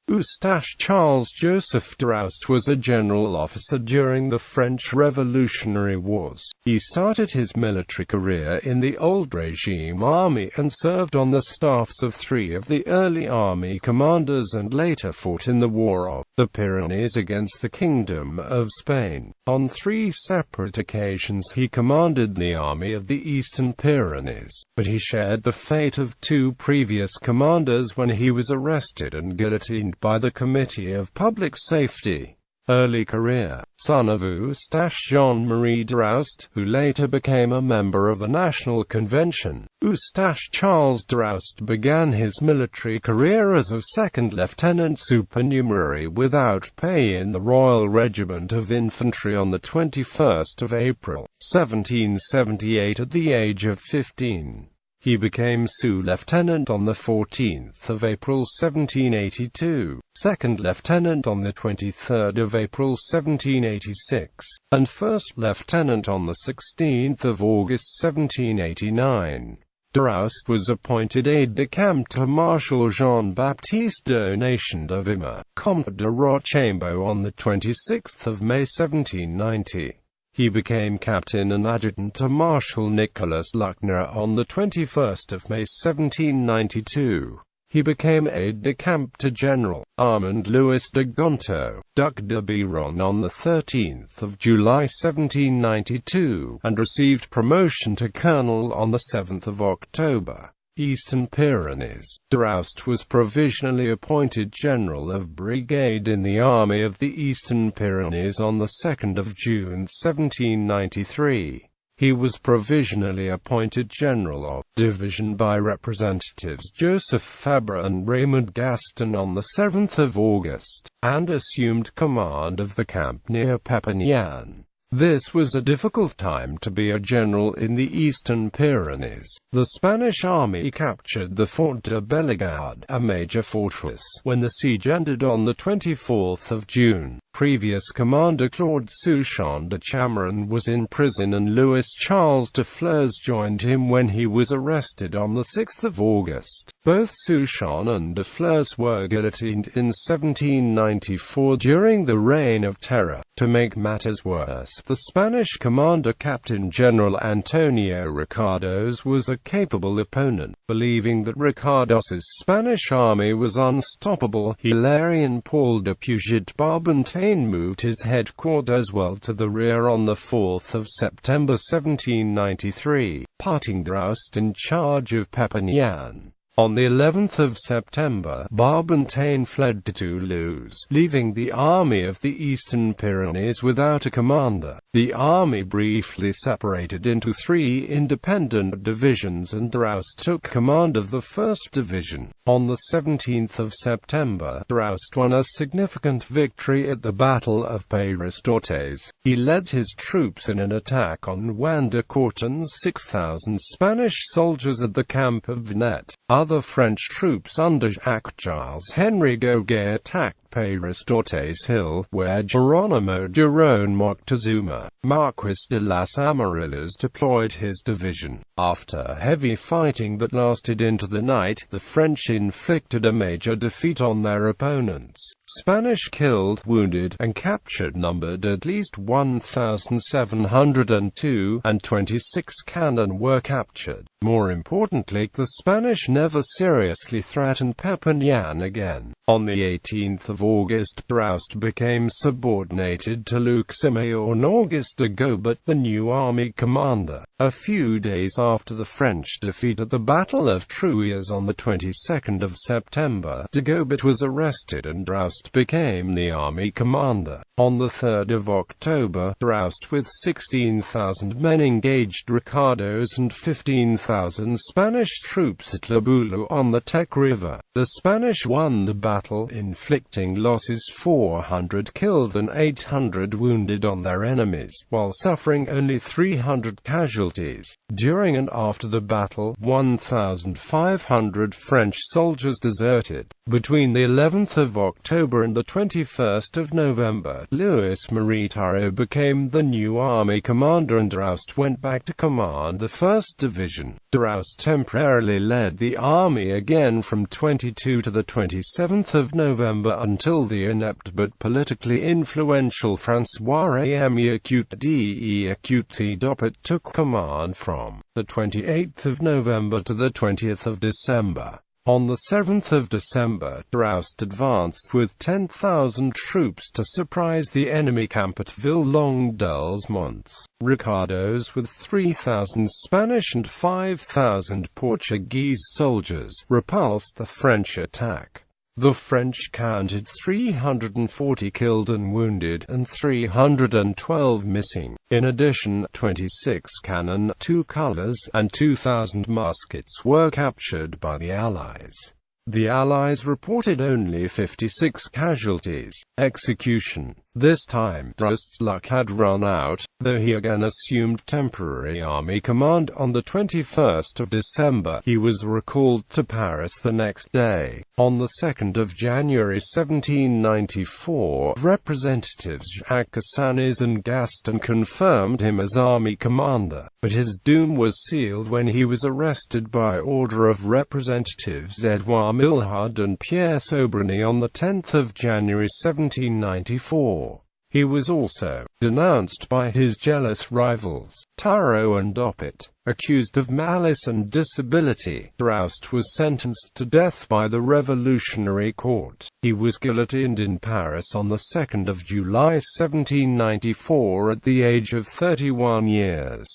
Eustache Charles Joseph D'Aoust was a general officer during the French Revolutionary Wars. He started his military career in the old regime army and served on the staffs of 3 of the early army commanders and later fought in the War of the Pyrenees against the Kingdom of Spain. On 3 separate occasions he commanded the army of the Eastern Pyrenees, but he shared the fate of 2 previous commanders when he was arrested and guillotined by the Committee of Public Safety. Early career: son of Eustache Jean-Marie D'Aoust, who later became a member of the National Convention. Eustache Charles D'Aoust began his military career as a second lieutenant supernumerary without pay in the Royal Regiment of Infantry on the 21st of April, 1778 at the age of 15. He became sous-lieutenant on the 14th of April 1782, second lieutenant on the 23rd of April 1786, and first lieutenant on the 16th of August 1789. D'Aoust was appointed aide-de-camp to Marshal Jean-Baptiste Donation de Vimy, Comte de Rochambeau on the 26th of May 1790. He became captain and adjutant to Marshal Nicolas Luckner on the 21st of May 1792. He became aide-de-camp to General Armand Louis de Gontaut, Duc de Biron on the 13th of July 1792, and received promotion to colonel on the 7th of October. Eastern Pyrenees. D'Aoust was provisionally appointed General of Brigade in the Army of the Eastern Pyrenees on the 2nd of June 1793. He was provisionally appointed General of Division by Representatives Joseph Fabre and Raymond Gaston on the 7th of August, and assumed command of the camp near Perpignan. This was a difficult time to be a general in the Eastern Pyrenees. The Spanish army captured the Fort de Bellegarde, a major fortress, when the siege ended on the 24th of June. Previous commander Claude Souchon de Chameron was in prison and Louis Charles de Flers joined him when he was arrested on the 6th of August. Both Souchon and de Flers were guillotined in 1794 during the Reign of Terror. To make matters worse, the Spanish commander Captain General Antonio Ricardos was a capable opponent. Believing that Ricardos's Spanish army was unstoppable, Hilarion Paul de Puget Barbentane moved his headquarters well to the rear on the 4th of September 1793, putting D'Aoust in charge of Perpignan. On the 11th of September, Barbentane fled to Toulouse, leaving the army of the Eastern Pyrenees without a commander. The army briefly separated into 3 independent divisions and D'Aoust took command of the 1st Division. On the 17th of September, D'Aoust won a significant victory at the Battle of Paris-d'Orthez. He led his troops in an attack on Juan de Courton's 6,000 Spanish soldiers at the camp of Vinet. Other French troops under Jacques-Henri Goguet attacked Paris-d'Orthez Hill, where Geronimo Girón Moctezuma, Marquis de las Amarillas, deployed his division. After heavy fighting that lasted into the night, the French inflicted a major defeat on their opponents. Spanish killed, wounded, and captured numbered at least 1,702, and 26 cannon were captured. More importantly, the Spanish never seriously threatened Perpignan again. On the 18th of August, D'Aoust became subordinated to Luc-Siméon Auguste de Gobet, the new army commander. A few days after the French defeat at the Battle of Troyes on the 22nd of September, de Gobet was arrested and D'Aoust became the army commander. On the 3rd of October, D'Aoust with 16,000 men engaged Ricardos and 15,000 Spanish troops at La Boule on the Tech River. The Spanish won the battle, inflicting losses 400 killed and 800 wounded on their enemies, while suffering only 300 casualties. casualties. During and after the battle, 1,500 French soldiers deserted. Between the 11th of October and the 21st of November, Louis-Marie Tharaud became the new army commander and Drouast went back to command the 1st Division. Drouast temporarily led the army again from 22 to the 27th of November until the inept but politically influential François-Rémy Auquet d'Oppet took command from the 28th of November to the 20th of December. On the 7th of December, Drouast advanced with 10,000 troops to surprise the enemy camp at Ville-Longue-dels-Monts. Ricardos with 3,000 Spanish and 5,000 Portuguese soldiers repulsed the French attack. The French counted 340 killed and wounded, and 312 missing. In addition, 26 cannon, 2 colours, and 2,000 muskets were captured by the Allies. The Allies reported only 56 casualties. Execution. This time, Drouast's luck had run out, though he again assumed temporary army command on the 21st of December. He was recalled to Paris the next day. On the 2nd of January 1794, Representatives Jacques Cassanis and Gaston confirmed him as army commander, but his doom was sealed when he was arrested by order of Representatives Edouard Milhaud and Pierre Sobranie on the 10th of January 1794. He was also denounced by his jealous rivals, Tharaud and Oppet. Accused of malice and disability, Drouast was sentenced to death by the Revolutionary Court. He was guillotined in Paris on the 2nd of July 1794 at the age of 31 years.